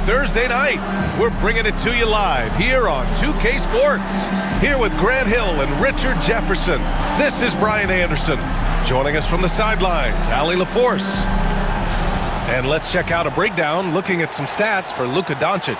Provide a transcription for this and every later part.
Thursday night. We're bringing it to you live here on 2K Sports. Here with Grant Hill and Richard Jefferson. This is Brian Anderson. Joining us from the sidelines, Allie LaForce. And let's check out a breakdown looking at some stats for Luka Doncic.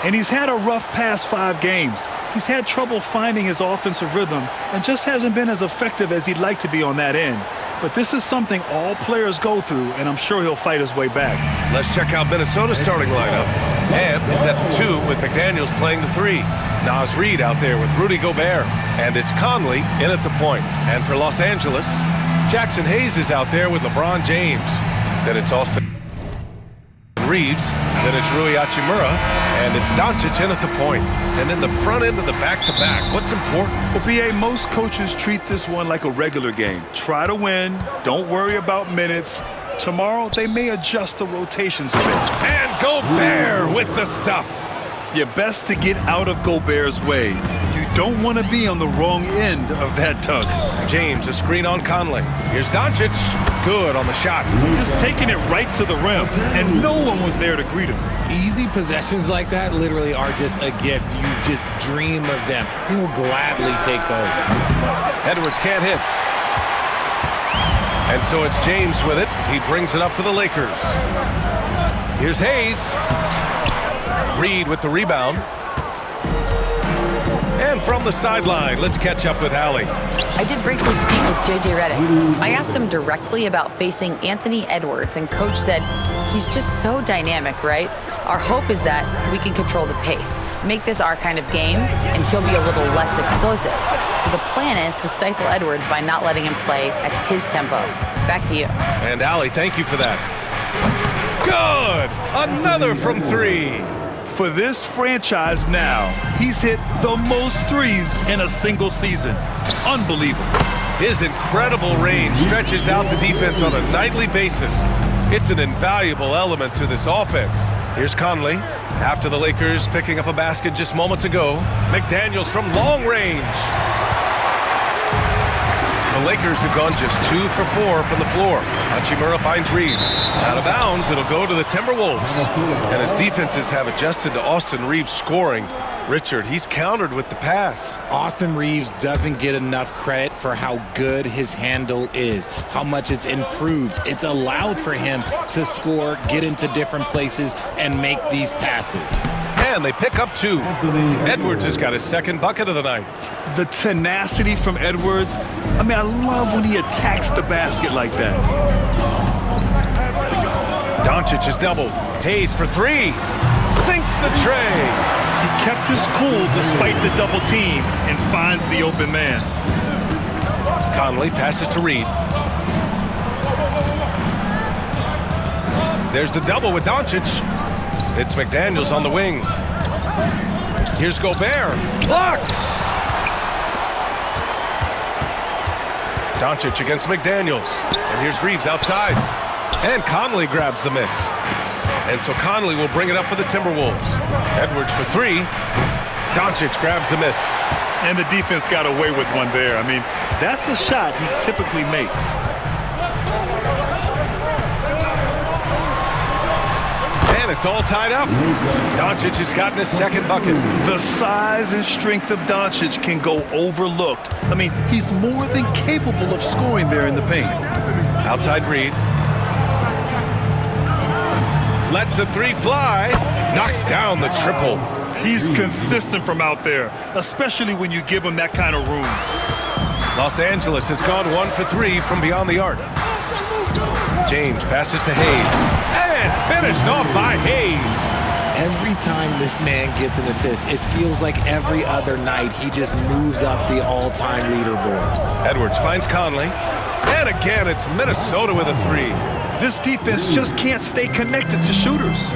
And he's had a rough past 5 games. He's had trouble finding his offensive rhythm and just hasn't been as effective as he'd like to be on that end. But this is something all players go through, and I'm sure he'll fight his way back. Let's check out Minnesota's starting lineup. Ebb is at the 2 with McDaniels playing the 3. Naz Reid out there with Rudy Gobert. And it's Conley in at the point. And for Los Angeles, Jackson Hayes is out there with LeBron James. Then it's Austin Reeves. Then it's Rui Hachimura. And it's Doncic in at the point. And in the front end of the back-to-back, what's important? Well, B.A., most coaches treat this one like a regular game. Try to win. Don't worry about minutes. Tomorrow, they may adjust the rotations a bit. And Gobert with the stuff. You're best to get out of Gobert's way. You don't want to be on the wrong end of that tug. James, a screen on Conley. Here's Doncic. Good on the shot. Just taking it right to the rim, and no one was there to greet him. Easy possessions like that literally are just a gift. You just dream of them. He'll gladly take those. Edwards can't hit. And so it's James with it. He brings it up for the Lakers. Here's Hayes. Reid with the rebound. And from the sideline, let's catch up with Allie. I did briefly speak with J.J. Redick. I asked him directly about facing Anthony Edwards, and Coach said he's just so dynamic, right? Our hope is that we can control the pace, make this our kind of game, and he'll be a little less explosive. So the plan is to stifle Edwards by not letting him play at his tempo. Back to you. And Allie, thank you for that. Good! Another from 3. For this franchise now, he's hit the most threes in a single season. Unbelievable. His incredible range stretches out the defense on a nightly basis. It's an invaluable element to this offense. Here's Conley. After the Lakers picking up a basket just moments ago, McDaniels from long range. The Lakers have gone just 2 for 4 from the floor. Hachimura finds Reeves. Out of bounds, it'll go to the Timberwolves. And his defenses have adjusted to Austin Reeves scoring. Richard, he's countered with the pass. Austin Reeves doesn't get enough credit for how good his handle is, how much it's improved. It's allowed for him to score, get into different places, and make these passes. And they pick up 2. Edwards has got his second bucket of the night. The tenacity from Edwards. I mean, I love when he attacks the basket like that. Doncic is doubled. Hayes for 3. Sinks the tray. He kept his cool despite the double team and finds the open man. Conley passes to Reid. There's the double with Doncic. It's McDaniels on the wing. Here's Gobert. Blocked! Doncic against McDaniels. And here's Reeves outside. And Conley grabs the miss. And so Conley will bring it up for the Timberwolves. Edwards for 3. Doncic grabs the miss. And the defense got away with one there. I mean, that's a shot he typically makes. And it's all tied up. Doncic has gotten his second bucket. The size and strength of Doncic can go overlooked. I mean, he's more than capable of scoring there in the paint. Outside Reid. Lets the 3 fly. Knocks down the triple. He's consistent from out there, especially when you give him that kind of room. Los Angeles has gone 1 for 3 from beyond the arc. James passes to Hayes. And finished off by Hayes. Every time this man gets an assist, it feels like every other night he just moves up the all-time leaderboard. Edwards finds Conley. And again, it's Minnesota with a 3. This defense just can't stay connected to shooters.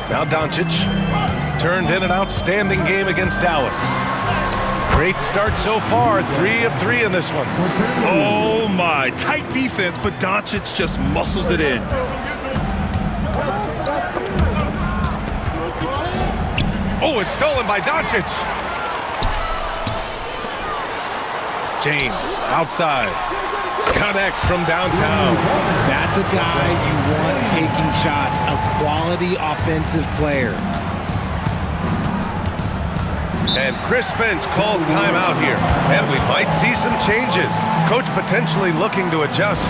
Now Doncic turned in an outstanding game against Dallas. Great start so far, 3 of 3 in this one. Oh my, tight defense, but Doncic just muscles it in. Oh, it's stolen by Doncic. James outside. Connects from downtown. That's a guy you want taking shots, a quality offensive player. And Chris Finch calls timeout here. And we might see some changes. Coach potentially looking to adjust.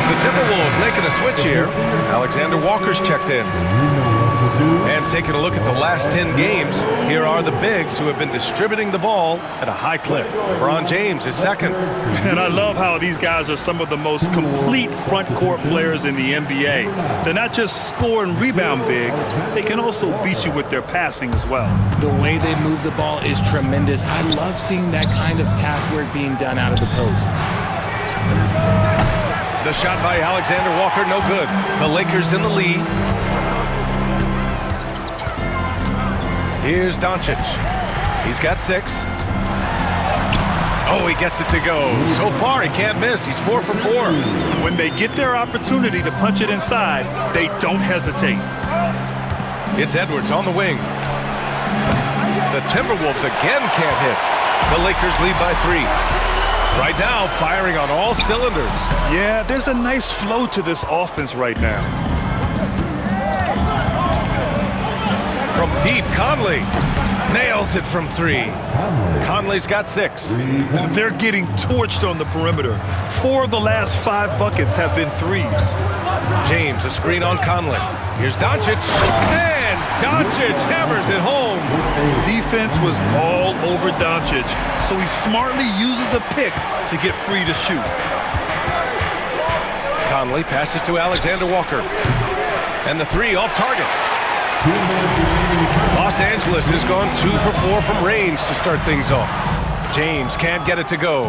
The Timberwolves making a switch here. Alexander Walker's checked in. And taking a look at the last 10 games, here are the bigs who have been distributing the ball at a high clip. LeBron James is second. And I love how these guys are some of the most complete front court players in the NBA. They're not just score and rebound bigs, they can also beat you with their passing as well. The way they move the ball is tremendous. I love seeing that kind of pass work being done out of the post. The shot by Alexander Walker, no good. The Lakers in the lead. Here's Doncic. He's got 6. Oh, he gets it to go. So far, he can't miss. He's 4 for 4. When they get their opportunity to punch it inside, they don't hesitate. It's Edwards on the wing. The Timberwolves again can't hit. The Lakers lead by 3. Right now, firing on all cylinders. Yeah, there's a nice flow to this offense right now. From deep, Conley nails it from 3. Conley's got 6. They're getting torched on the perimeter. 4 of the last 5 buckets have been 3s. James, a screen on Conley. Here's Doncic. And Doncic hammers it home. Defense was all over Doncic, so he smartly uses a pick to get free to shoot. Conley passes to Alexander Walker. And the 3 off target. Los Angeles has gone 2 for 4 from range to start things off. James can't get it to go.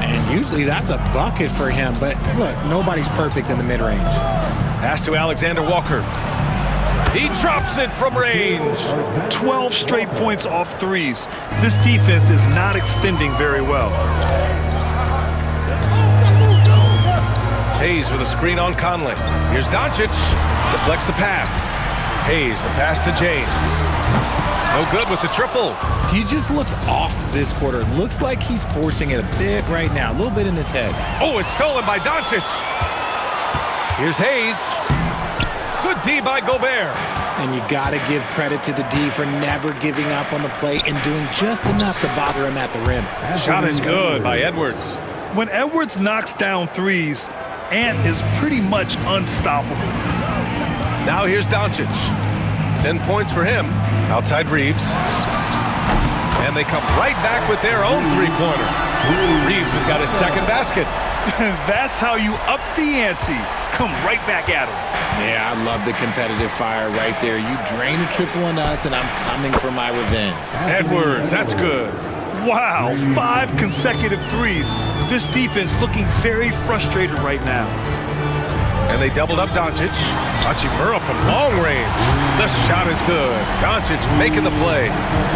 And usually that's a bucket for him, but look, nobody's perfect in the mid-range. Pass to Alexander Walker. He drops it from range. 12 straight points off 3s. This defense is not extending very well. Hayes with a screen on Conley. Here's Doncic. Deflects the pass. Hayes, the pass to James. No good with the triple. He just looks off this quarter. Looks like he's forcing it a bit right now, a little bit in his head. Oh, it's stolen by Doncic. Here's Hayes. Good D by Gobert. And you got to give credit to the D for never giving up on the play and doing just enough to bother him at the rim. Shot is good by Edwards. When Edwards knocks down 3s, Ant is pretty much unstoppable. Now here's Doncic. 10 points for him. Outside Reeves. And they come right back with their own three-pointer. Reeves has got his second basket. That's how you up the ante. Come right back at him. Yeah, I love the competitive fire right there. You drain a triple on us, and I'm coming for my revenge. Edwards, that's good. Wow, 5 consecutive 3s. This defense looking very frustrated right now. And they doubled up Doncic. Hachimura from long range. The shot is good. Doncic making the play.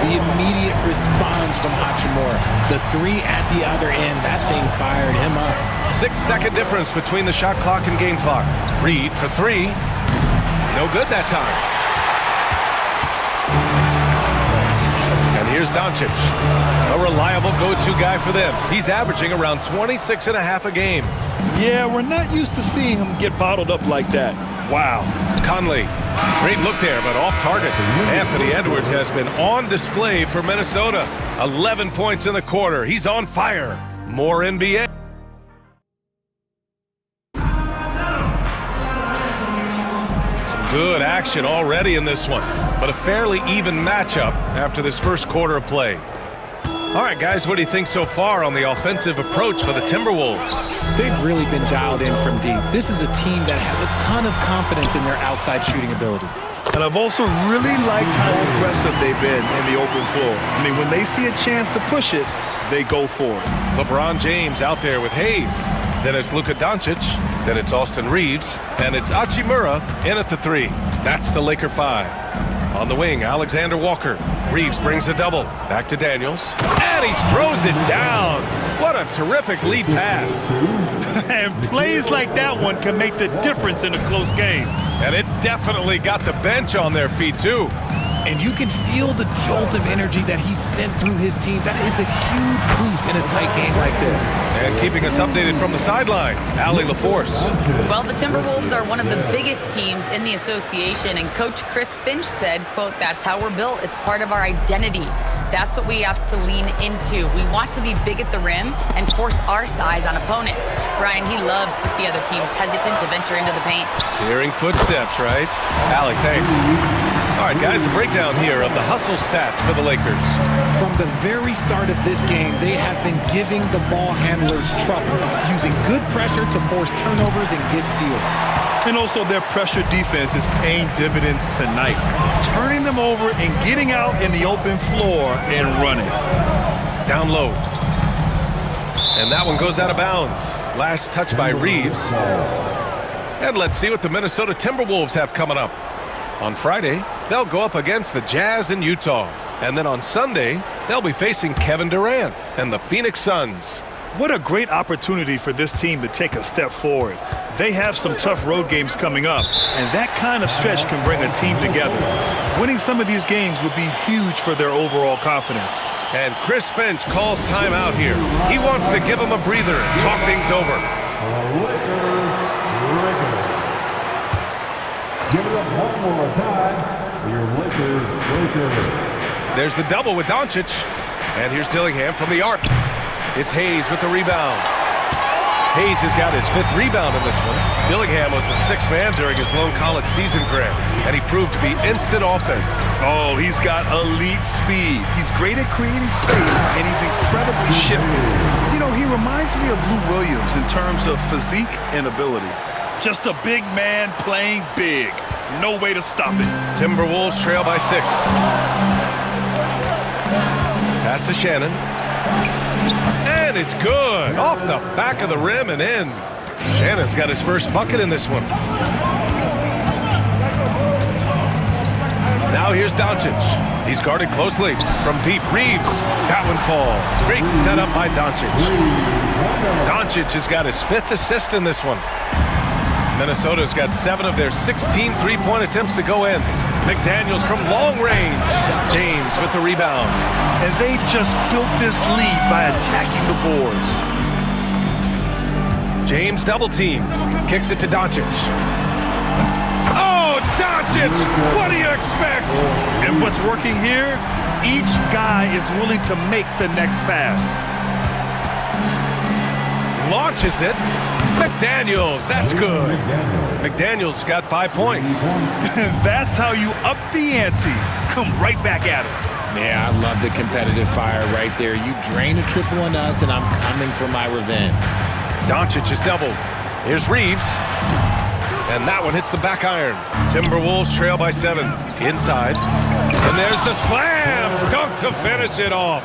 The immediate response from Hachimura. The 3 at the other end, that thing fired him up. 6-second difference between the shot clock and game clock. Reed for 3. No good that time. And here's Doncic. A reliable go-to guy for them. He's averaging around 26.5 a game. Yeah, we're not used to seeing him get bottled up like that. Wow. Conley. Great look there, but off target. Anthony Edwards has been on display for Minnesota. 11 points in the quarter. He's on fire. More NBA. Some good action already in this one, but a fairly even matchup after this first quarter of play. All right, guys, what do you think so far on the offensive approach for the Timberwolves? They've really been dialed in from deep. This is a team that has a ton of confidence in their outside shooting ability. And I've also really liked how aggressive they've been in the open floor. I mean, when they see a chance to push it, they go for it. LeBron James out there with Hayes. Then it's Luka Doncic. Then it's Austin Reeves. And it's Hachimura in at the 3. That's the Laker 5. On the wing, Alexander Walker. Reeves brings the double. Back to Daniels. And he throws it down. What a terrific lead pass. And plays like that one can make the difference in a close game. And it definitely got the bench on their feet, too. And you can feel the jolt of energy that he sent through his team. That is a huge boost in a tight game like this. And keeping us updated from the sideline, Allie LaForce. Well, the Timberwolves are one of the biggest teams in the association, and Coach Chris Finch said, quote, "That's how we're built. It's part of our identity. That's what we have to lean into. We want to be big at the rim and force our size on opponents." Brian, he loves to see other teams hesitant to venture into the paint. Hearing footsteps, right? Allie, thanks. All right, guys, a breakdown here of the hustle stats for the Lakers. From the very start of this game, they have been giving the ball handlers trouble, using good pressure to force turnovers and get steals. And also their pressure defense is paying dividends tonight, turning them over and getting out in the open floor and running. Down low. And that one goes out of bounds. Last touch by Reeves. And let's see what the Minnesota Timberwolves have coming up. On Friday, they'll go up against the Jazz in Utah. And then on Sunday, they'll be facing Kevin Durant and the Phoenix Suns. What a great opportunity for this team to take a step forward. They have some tough road games coming up, and that kind of stretch can bring a team together. Winning some of these games would be huge for their overall confidence. And Chris Finch calls timeout here. He wants to give them a breather and talk things over. Give it up one more time for your Lakers. There's the double with Doncic. And here's Dillingham from the arc. It's Hayes with the rebound. Hayes has got his 5th rebound in this one. Dillingham was the 6th man during his lone college season grant, and he proved to be instant offense. Oh, he's got elite speed. He's great at creating space, and he's incredibly shifty. You know, he reminds me of Lou Williams in terms of physique and ability. Just a big man playing big. No way to stop it. Timberwolves trail by 6. Pass to Shannon. And it's good. Off the back of the rim and in. Shannon's got his first bucket in this one. Now here's Doncic. He's guarded closely. From deep, Reeves. That one falls. Great setup by Doncic. Doncic has got his 5th assist in this one. Minnesota's got 7 of their 16 three-point attempts to go in. McDaniels from long range. James with the rebound. And they've just built this lead by attacking the boards. James double teamed. Kicks it to Doncic. Oh, Doncic! What do you expect? And what's working here? Each guy is willing to make the next pass. Launches it. McDaniels, that's good. McDaniels got 5 points. That's how you up the ante. Come right back at him. Yeah, I love the competitive fire right there. You drain a triple on us, and I'm coming for my revenge. Doncic is doubled. Here's Reeves. And that one hits the back iron. Timberwolves trail by 7. Inside. And there's the slam. Dunk to finish it off.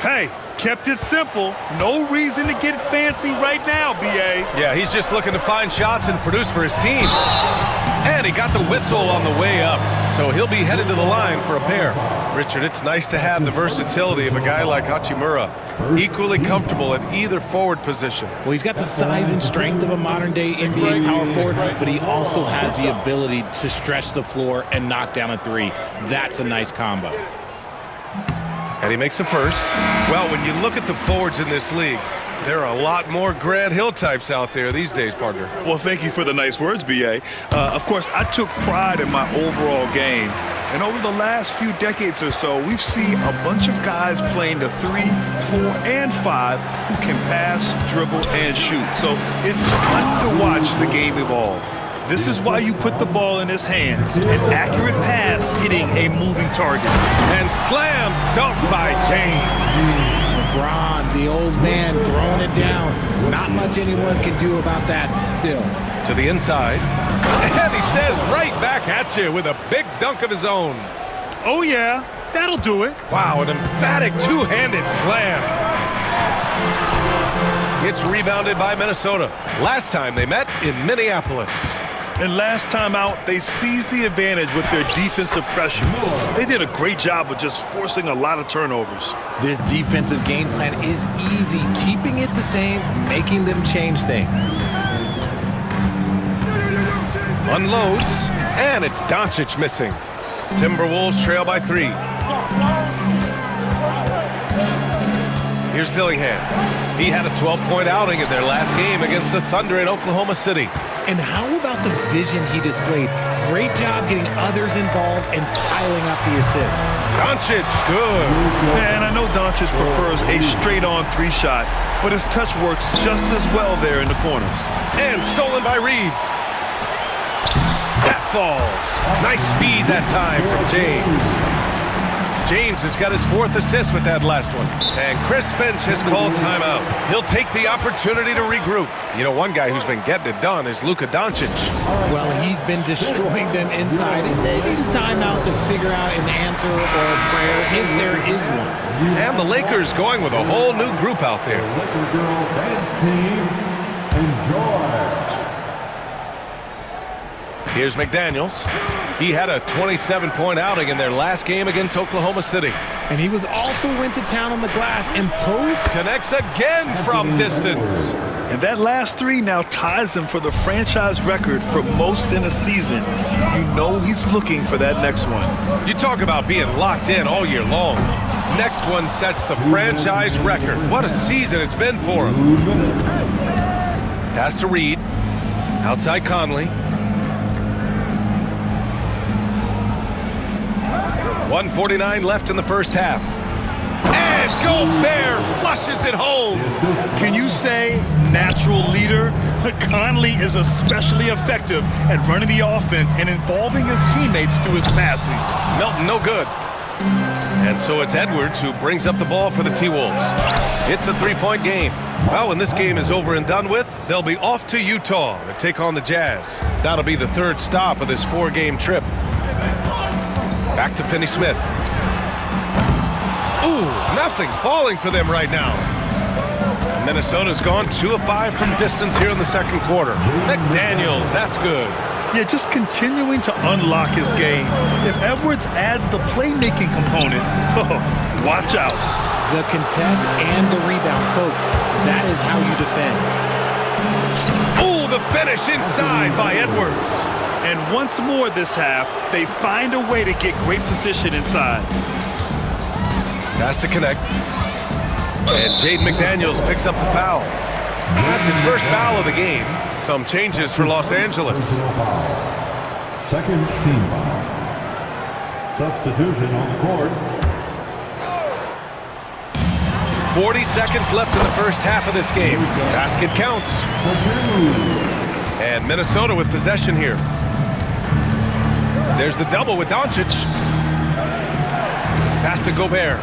Hey, kept it simple. No reason to get fancy right now, B.A. Yeah, he's just looking to find shots and produce for his team. And he got the whistle on the way up, so he'll be headed to the line for a pair. Richard, it's nice to have the versatility of a guy like Hachimura, equally comfortable at either forward position. Well, he's got the size and strength of a modern-day NBA power forward, but he also has the ability to stretch the floor and knock down a 3. That's a nice combo. And he makes a first. Well, when you look at the forwards in this league, there are a lot more Grant Hill types out there these days, partner. Well, thank you for the nice words, B.A. Of course, I took pride in my overall game. And over the last few decades or so, we've seen a bunch of guys playing the 3, 4, and 5 who can pass, dribble, and shoot. So it's fun to watch the game evolve. This is why you put the ball in his hands. An accurate pass hitting a moving target. And slam dunk by James. LeBron, the old man, throwing it down. Not much anyone can do about that still. To the inside. And he says right back at you with a big dunk of his own. Oh, yeah, that'll do it. Wow, an emphatic two-handed slam. It's rebounded by Minnesota. Last time they met in Minneapolis. And last time out, they seized the advantage with their defensive pressure. They did a great job of just forcing a lot of turnovers. This defensive game plan is easy, keeping it the same, making them change things. Unloads, and it's Doncic missing. Timberwolves trail by 3. Here's Dillingham. He had a 12-point outing in their last game against the Thunder in Oklahoma City. And how about the vision he displayed? Great job getting others involved and piling up the assist. Doncic, good. And I know Doncic prefers a straight-on 3-shot, but his touch works just as well there in the corners. And stolen by Reeves. That falls. Nice feed that time from James. James has got his 4th assist with that last one. And Chris Finch has called timeout. He'll take the opportunity to regroup. You know, one guy who's been getting it done is Luka Doncic. Well, he's been destroying them inside, and they need a timeout to figure out an answer or a prayer if there is one. And the Lakers going with a whole new group out there. Laker girl dance team, enjoy. Here's McDaniels. He had a 27-point outing in their last game against Oklahoma City. And he was also went to town on the glass and posed. Connects again from distance. And that last 3 now ties him for the franchise record for most in a season. You know he's looking for that next one. You talk about being locked in all year long. Next one sets the franchise record. What a season it's been for him. Pass to Reed. Outside Conley. 1:49 left in the first half. And Gobert flushes it home. Can you say natural leader? Conley is especially effective at running the offense and involving his teammates through his passing. Melton, no good. And so it's Edwards who brings up the ball for the T-Wolves. It's a 3-point game. Well, when this game is over and done with, they'll be off to Utah to take on the Jazz. That'll be the 3rd stop of this 4-game trip. Back to Finney-Smith. Ooh, nothing falling for them right now. Minnesota's gone 2 of 5 from distance here in the second quarter. McDaniels, that's good. Yeah, just continuing to unlock his game. If Edwards adds the playmaking component, watch out. The contest and the rebound, folks. That is how you defend. Ooh, the finish inside by Edwards. And once more this half, they find a way to get great position inside. Pass to connect. And Jaden McDaniels picks up the foul. That's his first foul of the game. Some changes for Los Angeles. Second team foul. Substitution on the court. 40 seconds left in the first half of this game. Basket counts. And Minnesota with possession here. There's the double with Doncic. Pass to Gobert.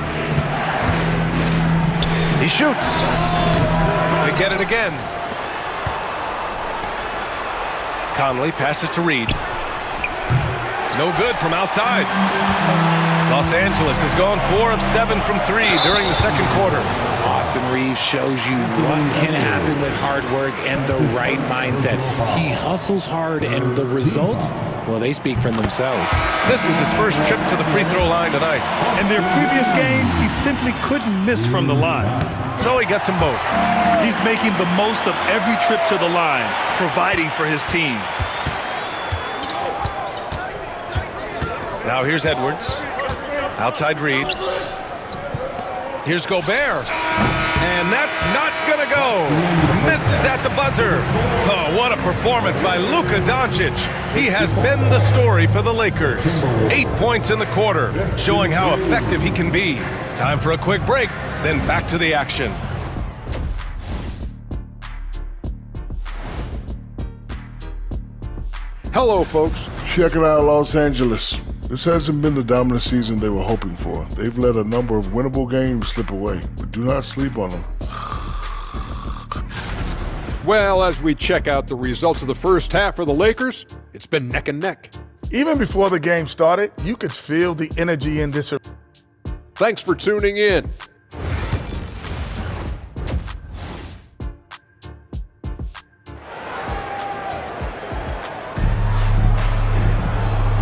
He shoots. They get it again. Conley passes to Reed. No good from outside. Los Angeles has gone 4 of 7 from 3 during the second quarter. Austin Reeves shows you what can happen with hard work and the right mindset. He hustles hard, and the results, well, they speak for themselves. This is his first trip to the free throw line tonight. In their previous game, he simply couldn't miss from the line. So he gets them both. He's making the most of every trip to the line, providing for his team. Now here's Edwards. Outside Reed. Here's Gobert. And that's not going to go. Misses at the buzzer. Oh, what a performance by Luka Doncic. He has been the story for the Lakers. 8 points in the quarter, showing how effective he can be. Time for a quick break, then back to the action. Hello, folks. Checking out Los Angeles. This hasn't been the dominant season they were hoping for. They've let a number of winnable games slip away, but do not sleep on them. Well, as we check out the results of the first half for the Lakers, it's been neck and neck. Even before the game started, you could feel the energy in this. Thanks for tuning in.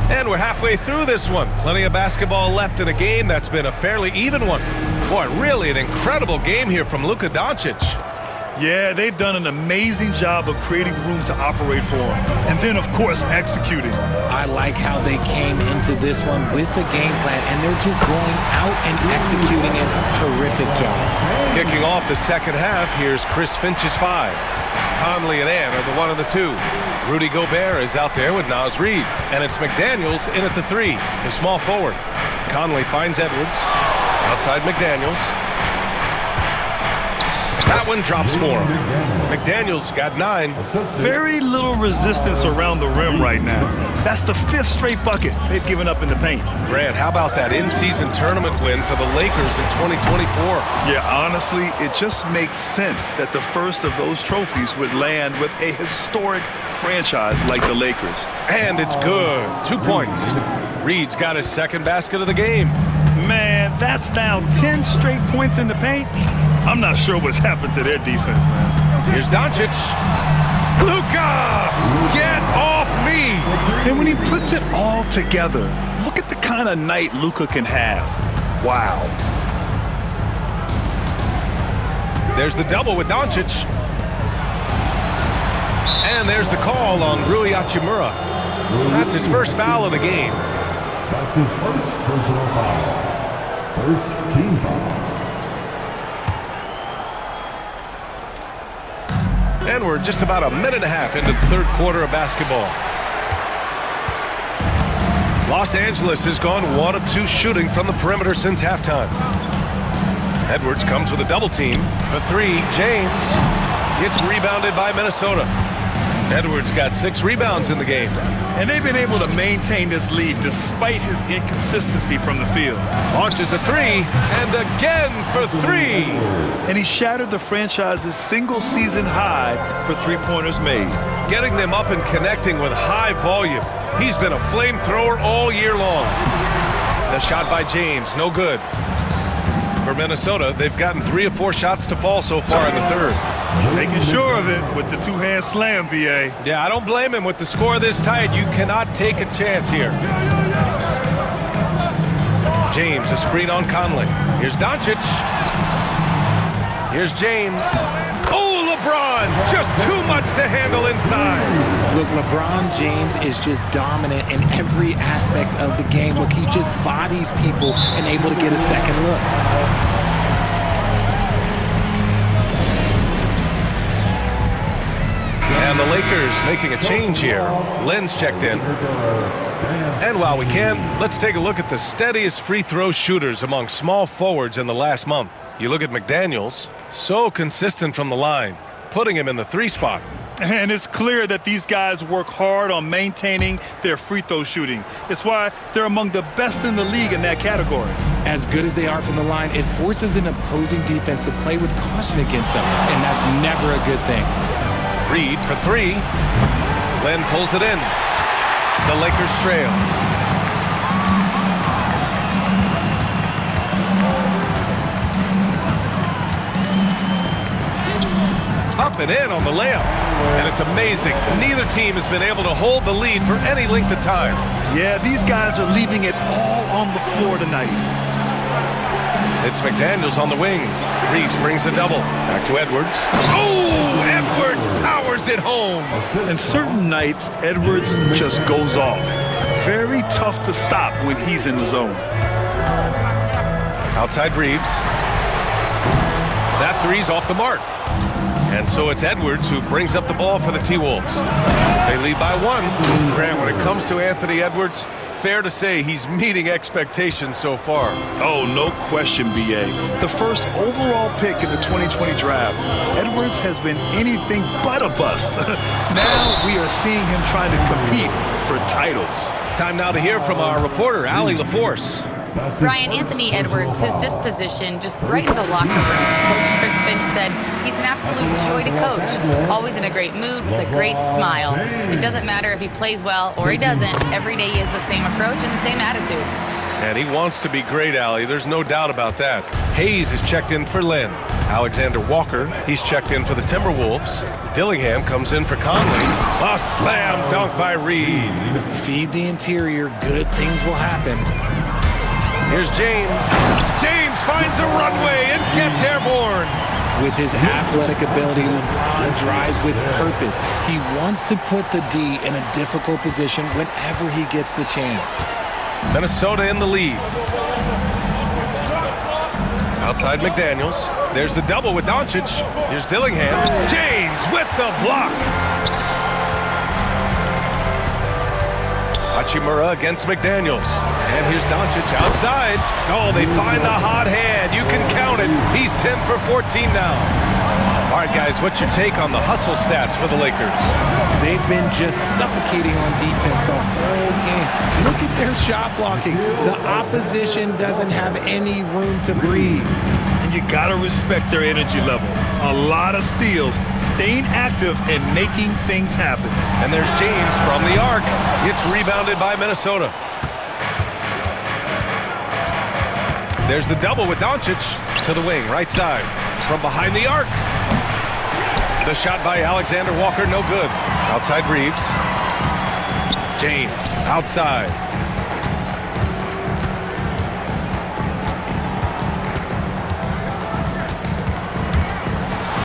And we're halfway through this one. Plenty of basketball left in a game that's been a fairly even one. Boy, really an incredible game here from Luka Doncic. Yeah, they've done an amazing job of creating room to operate for him. And then, of course, executing. I like how they came into this one with a game plan, and they're just going out and executing it. Terrific job. Kicking off the second half, here's Chris Finch's 5. Conley and Ann are the 1 and the 2. Rudy Gobert is out there with Naz Reid. And it's McDaniels in at the 3, the small forward. Conley finds Edwards. Outside McDaniels. That one drops for him. McDaniels got 9. Very little resistance around the rim right now. That's the 5th straight bucket they've given up in the paint. Grant, how about that in-season tournament win for the Lakers in 2024? Yeah, honestly, it just makes sense that the first of those trophies would land with a historic franchise like the Lakers. And it's good. 2 points. Reed's got his second basket of the game. Man, that's now 10 straight points in the paint. I'm not sure what's happened to their defense, man. Here's Doncic. Luka! Get off me! And when he puts it all together, look at the kind of night Luka can have. Wow. There's the double with Doncic. And there's the call on Rui Hachimura. That's his first foul of the game. That's his first personal foul. First team foul. And we're just about a minute and a half into the third quarter of basketball. Los Angeles has gone 1 of 2 shooting from the perimeter since halftime. Edwards comes with a double team. For 3, James gets rebounded by Minnesota. Edwards got 6 rebounds in the game. And they've been able to maintain this lead despite his inconsistency from the field. Launches a 3, and again for 3. And he shattered the franchise's single-season high for three-pointers made. Getting them up and connecting with high volume. He's been a flamethrower all year long. The shot by James, no good. For Minnesota, they've gotten 3 of 4 shots to fall so far in the third. Making sure of it with the 2-hand slam, B.A. Yeah, I don't blame him. With the score this tight, you cannot take a chance here. James, a screen on Conley. Here's Doncic. Here's James. Oh, LeBron! Just too much to handle inside. Look, LeBron James is just dominant in every aspect of the game. Look, he just bodies people and able to get a second look. And the Lakers making a change here. Len's checked in. And while we can, let's take a look at the steadiest free throw shooters among small forwards in the last month. You look at McDaniels, so consistent from the line, putting him in the 3 spot. And it's clear that these guys work hard on maintaining their free throw shooting. It's why they're among the best in the league in that category. As good as they are from the line, it forces an opposing defense to play with caution against them, and that's never a good thing. Reed for 3. Len pulls it in. The Lakers trail. Up and in on the layup. And it's amazing. Neither team has been able to hold the lead for any length of time. Yeah, these guys are leaving it all on the floor tonight. It's McDaniels on the wing. Reeves brings a double. Back to Edwards. Oh, Edwards powers it home. And certain nights, Edwards just goes off. Very tough to stop when he's in the zone. Outside Reeves. That 3's off the mark. And so it's Edwards who brings up the ball for the T-Wolves. They lead by 1. Grant, when it comes to Anthony Edwards, fair to say he's meeting expectations so far. Oh, no question, B.A. The first overall pick in the 2020 draft, Edwards has been anything but a bust. Now we are seeing him trying to compete for titles. Time now to hear from our reporter, Allie LaForce. Brian, Anthony Edwards, his disposition just brightens a locker room. Coach Chris Finch said he's an absolute joy to coach. Always in a great mood with a great smile. It doesn't matter if he plays well or he doesn't. Every day he has the same approach and the same attitude. And he wants to be great, Allie. There's no doubt about that. Hayes is checked in for Lynn. Alexander Walker, he's checked in for the Timberwolves. Dillingham comes in for Conley. A slam dunk by Reed. Feed the interior. Good things will happen. Here's James. James finds a runway and gets airborne. With his athletic ability, LeBron drives with purpose. He wants to put the D in a difficult position whenever he gets the chance. Minnesota in the lead. Outside McDaniels. There's the double with Doncic. Here's Dillingham. James with the block. Hachimura against McDaniels. And here's Doncic outside. Oh, they find the hot hand. You can count it. He's 10 for 14 now. All right, guys, what's your take on the hustle stats for the Lakers? They've been just suffocating on defense the whole game. Look at their shot blocking. The opposition doesn't have any room to breathe. And you got to respect their energy level. A lot of steals, staying active and making things happen. And there's James from the arc. It's rebounded by Minnesota. There's the double with Doncic to the wing, right side. From behind the arc. The shot by Alexander Walker, no good. Outside Reeves. James, outside.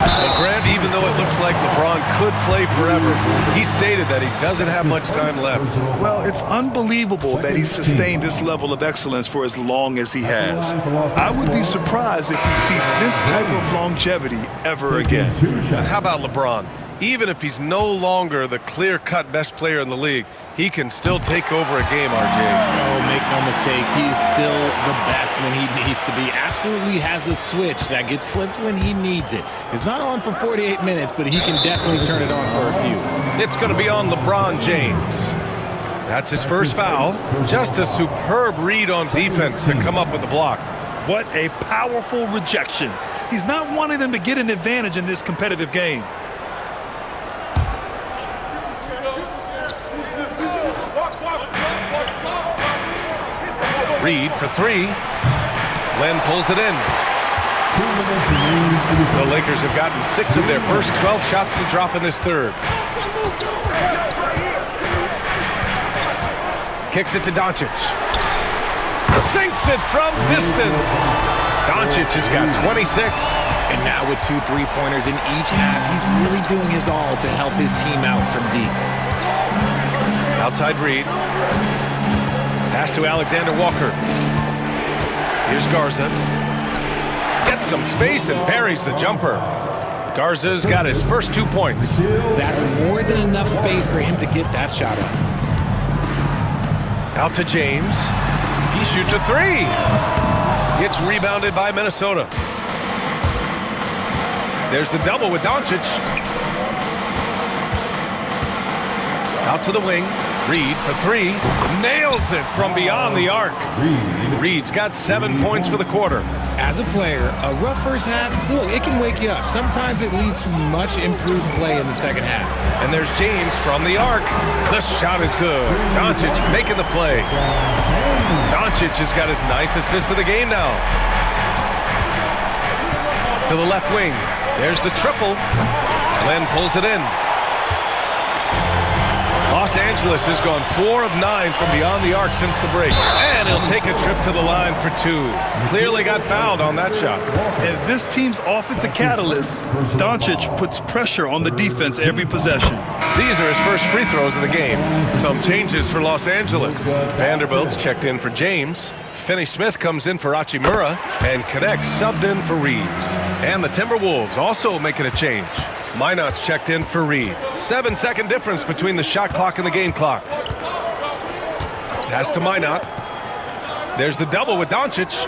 And Grant, even though it looks like LeBron could play forever, he stated that he doesn't have much time left. Well, it's unbelievable that he's sustained this level of excellence for as long as he has. I would be surprised if we see this type of longevity ever again. And how about LeBron? Even if he's no longer the clear-cut best player in the league, he can still take over a game, RJ. Oh, make no mistake, he's still the best when he needs to be. Absolutely has a switch that gets flipped when he needs it. It's not on for 48 minutes, but he can definitely turn it on for a few. It's going to be on LeBron James. That's his first foul. Just a superb read on defense to come up with the block. What a powerful rejection. He's not wanting them to get an advantage in this competitive game. Reed for three. Len pulls it in. The Lakers have gotten 6 of their first 12 shots to drop in this third. Kicks it to Doncic. Sinks it from distance. Doncic has got 26. And now with 2 3-pointers in each half, he's really doing his all to help his team out from deep. Outside Reed. Pass to Alexander Walker. Here's Garza. Gets some space and buries the jumper. Garza's got his first 2 points. That's more than enough space for him to get that shot up. Out to James. He shoots a 3. It's rebounded by Minnesota. There's the double with Doncic. Out to the wing. Reed for 3. Nails it from beyond the arc. Reed's got 7 points for the quarter. As a player, a rough first half, look, it can wake you up. Sometimes it leads to much improved play in the second half. And there's James from the arc. The shot is good. Doncic making the play. Doncic has got his 9th assist of the game now. To the left wing. There's the triple. Len pulls it in. Los Angeles has gone 4 of 9 from beyond the arc since the break. And he'll take a trip to the line for 2. Clearly got fouled on that shot. As this team's offensive catalyst, Doncic puts pressure on the defense every possession. These are his first free throws of the game. Some changes for Los Angeles. Vanderbilt's checked in for James. Finney-Smith comes in for Hachimura. And Connect subbed in for Reeves. And the Timberwolves also making a change. Minot's checked in for Reed. 7-second difference between the shot clock and the game clock. Pass to Minot. There's the double with Doncic.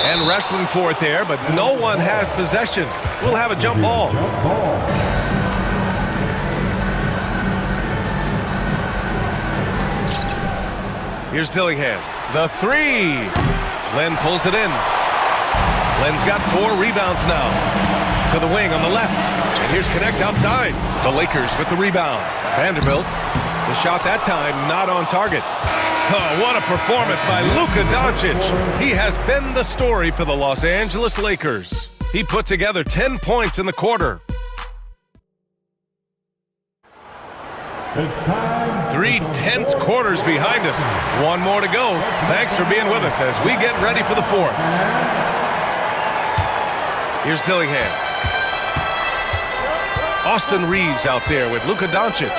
And wrestling for it there, but no one has possession. We'll have a jump ball. Here's Dillingham. The 3. Len pulls it in. Len's got 4 rebounds now. To the wing on the left. And here's Connect outside. The Lakers with the rebound. Vanderbilt. The shot that time not on target. Oh, what a performance by Luka Doncic. He has been the story for the Los Angeles Lakers. He put together 10 points in the quarter. 3 tense quarters behind us. 1 more to go. Thanks for being with us as we get ready for the 4th. Here's Dillingham. Austin Reeves out there with Luka Doncic.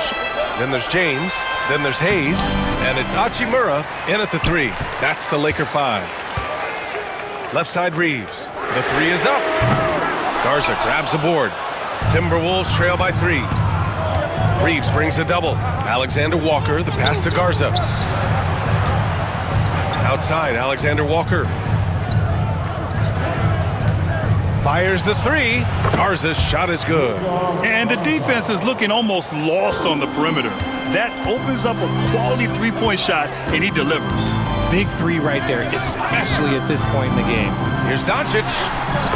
Then there's James. Then there's Hayes. And it's Hachimura in at the 3. That's the Laker 5. Left side Reeves. The 3 is up. Garza grabs the board. Timberwolves trail by 3. Reeves brings a double. Alexander Walker, the pass to Garza. Outside, Alexander Walker. Fires the 3. Garza's shot is good. And the defense is looking almost lost on the perimeter. That opens up a quality three-point shot, and he delivers. Big 3 right there, especially at this point in the game. Here's Doncic.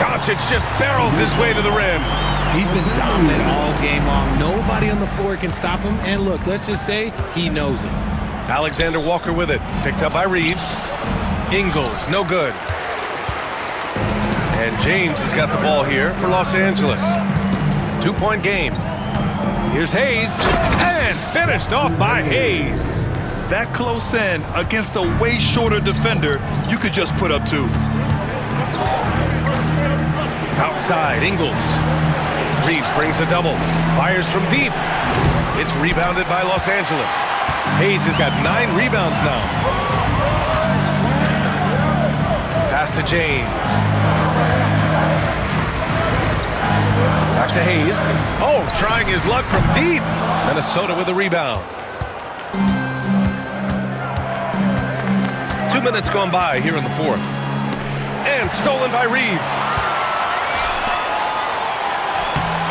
Doncic just barrels his way to the rim. He's been dominant all game long. Nobody on the floor can stop him. And look, let's just say he knows it. Alexander Walker with it. Picked up by Reeves. Ingles, no good. And James has got the ball here for Los Angeles. 2-point game. Here's Hayes. And finished off by Hayes. That close in against a way shorter defender, you could just put up 2. Outside, Ingles. Reeves brings a double. Fires from deep. It's rebounded by Los Angeles. Hayes has got 9 rebounds now. Pass to James. Back to Hayes. Oh, trying his luck from deep. Minnesota with a rebound. 2 minutes gone by here in the 4th. And stolen by Reeves.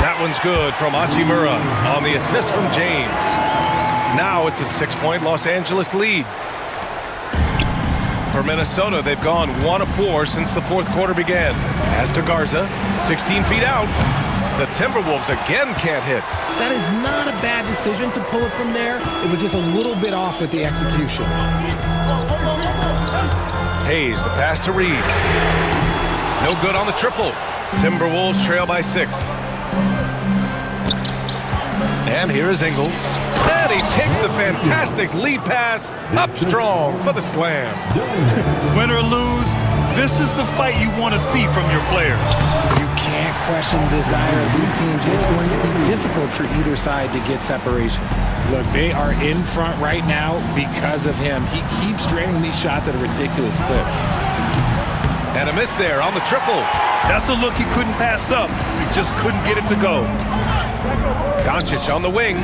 That one's good from Hachimura on the assist from James. Now it's a 6-point Los Angeles lead. For Minnesota, they've gone 1 of 4 since the 4th quarter began. As to Garza, 16 feet out. The Timberwolves again can't hit. That is not a bad decision to pull it from there. It was just a little bit off with the execution. Hayes, the pass to Reeves. No good on the triple. Timberwolves trail by 6. And here is Ingles. And he takes the fantastic lead pass up strong for the slam. Win or lose, this is the fight you want to see from your players. You can't question the desire of these teams. It's going to be difficult for either side to get separation. Look, they are in front right now because of him. He keeps draining these shots at a ridiculous clip. And a miss there on the triple. That's a look he couldn't pass up. He just couldn't get it to go. Doncic on the wing.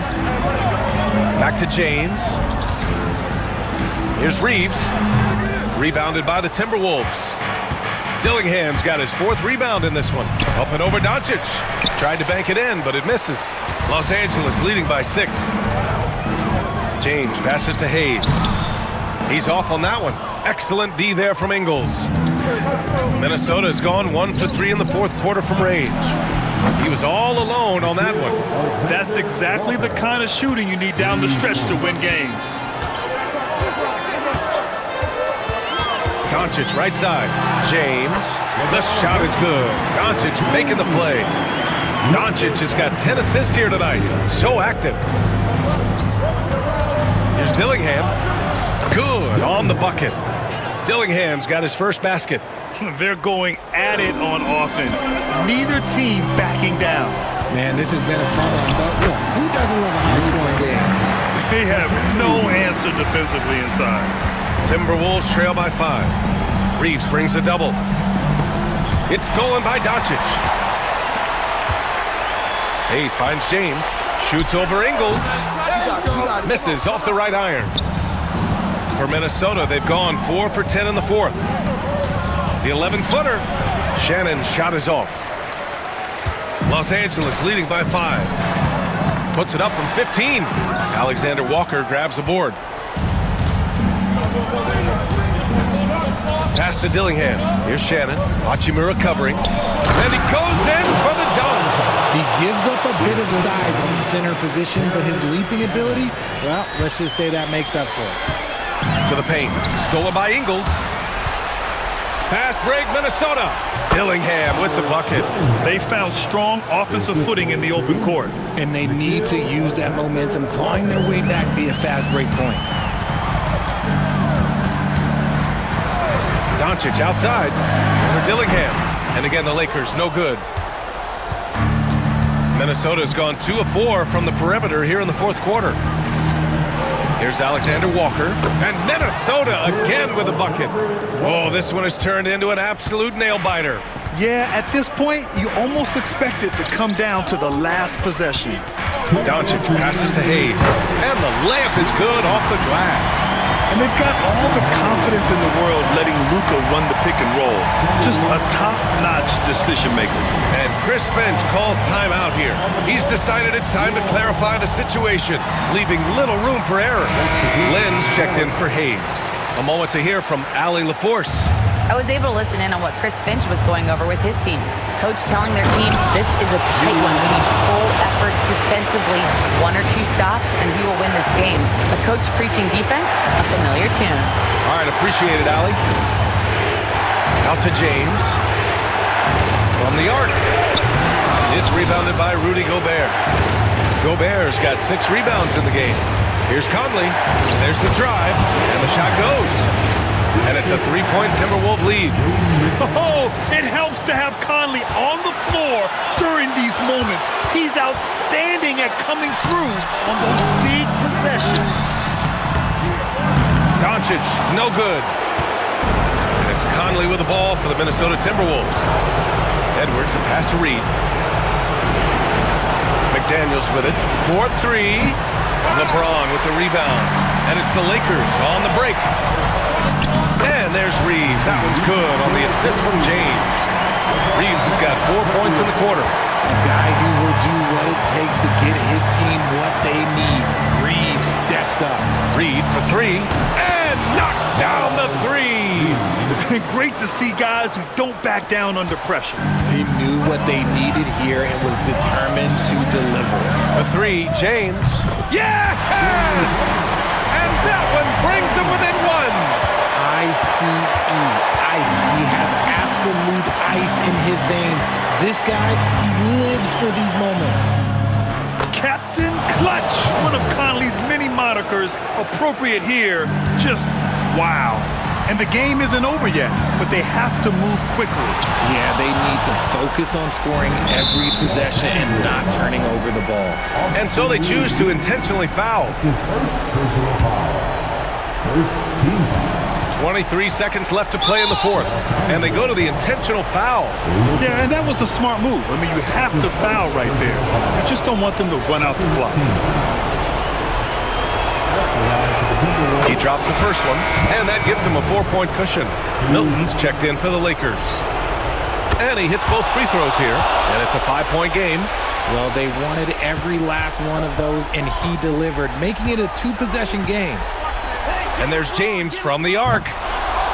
Back to James. Here's Reeves. Rebounded by the Timberwolves. Dillingham's got his 4th rebound in this one. Up and over Doncic. Tried to bank it in, but it misses. Los Angeles leading by 6. James passes to Hayes. He's off on that one. Excellent D there from Ingles. Minnesota's gone 1 for 3 in the 4th quarter from range. He was all alone on that one. That's exactly the kind of shooting you need down the stretch to win games. Doncic right side. James. The shot is good. Doncic making the play. Doncic has got 10 assists here tonight. So active. Here's Dillingham. Good on the bucket. Dillingham's got his first basket. They're going at it on offense. Neither team backing down. Man, this has been a fun one, but look, who doesn't love a high-scoring game? They have no answer defensively inside. Timberwolves trail by 5. Reeves brings a double. It's stolen by Doncic. Hayes finds James. Shoots over Ingles. Misses off the right iron. For Minnesota, they've gone 4 for 10 in the 4th. The 11-footer. Shannon's shot is off. Los Angeles leading by 5. Puts it up from 15. Alexander Walker grabs the board. Pass to Dillingham. Here's Shannon. Hachimura covering. And he goes in for the dunk. He gives up a bit of size in the center position, but his leaping ability, well, let's just say that makes up for it. To the paint. Stolen by Ingles. Fast break, Minnesota. Dillingham with the bucket. They found strong offensive footing in the open court. And they need to use that momentum, clawing their way back via fast break points. Doncic outside for Dillingham. And again, the Lakers, no good. Minnesota's gone 2 of 4 from the perimeter here in the fourth quarter. Here's Alexander Walker. And Minnesota again with a bucket. Oh, this one has turned into an absolute nail-biter. Yeah, at this point, you almost expect it to come down to the last possession. Doncic passes to Hayes. And the layup is good off the glass. And they've got all the confidence in the world letting Luka run the pick and roll. Just a top-notch decision maker. And Chris Finch calls timeout here. He's decided it's time to clarify the situation, leaving little room for error. Lynn's checked in for Hayes. A moment to hear from Allie LaForce. I was able to listen in on what Chris Finch was going over with his team. Coach telling their team, this is a tight one. We need full effort defensively. 1 or 2 stops, and we will win this game. A coach preaching defense, a familiar tune. All right, appreciate it, Allie. Out to James. From the arc. It's rebounded by Rudy Gobert. Gobert's got 6 rebounds in the game. Here's Conley. There's the drive, and the shot goes. And it's a 3-point Timberwolves lead. Oh, it helps to have Conley on the floor during these moments. He's outstanding at coming through on those big possessions. Doncic, no good. And it's Conley with the ball for the Minnesota Timberwolves. Edwards, a pass to Reed. McDaniels with it. 4-3. LeBron with the rebound. And it's the Lakers on the break. And there's Reeves. That one's good on the assist from James. Reeves has got 4 points in the quarter. A guy who will do what it takes to get his team what they need. Reeves steps up. Reed for 3 and knocks down the 3. Great to see guys who don't back down under pressure. He knew what they needed here and was determined to deliver. For 3, James. Yes! And that one brings them within 1. ICE, ice. He has absolute ice in his veins. This guy, he lives for these moments. Captain Clutch, one of Conley's many monikers, appropriate here. Just wow. And the game isn't over yet, but they have to move quickly. Yeah, they need to focus on scoring every possession and not turning over the ball. And so they choose to intentionally foul. His first personal foul. First team foul. 23 seconds left to play in the fourth. And they go to the intentional foul. Yeah, and that was a smart move. I mean, you have to foul right there. You just don't want them to run out the clock. He drops the first one, and that gives him a 4-point cushion. Milton's checked in for the Lakers. And he hits both free throws here, and it's a 5-point game. Well, they wanted every last one of those, and he delivered, making it a 2-possession game. And there's James from the arc.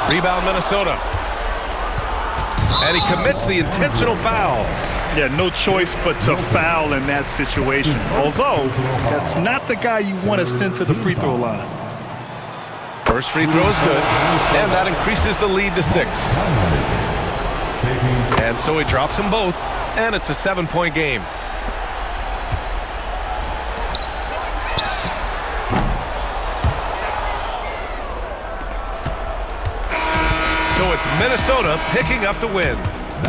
Rebound Minnesota. And he commits the intentional foul. Yeah, no choice but to foul in that situation. Although, that's not the guy you want to send to the free throw line. First free throw is good, and that increases the lead to 6. And so he drops them both, and it's a 7-point game. So it's Minnesota picking up the win.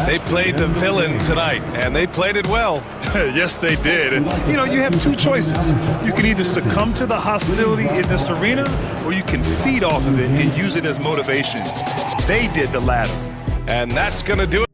They played the villain tonight, and they played it well. Yes, they did. And, you know, you have 2 choices. You can either succumb to the hostility in this arena, or you can feed off of it and use it as motivation. They did the latter. And that's going to do it.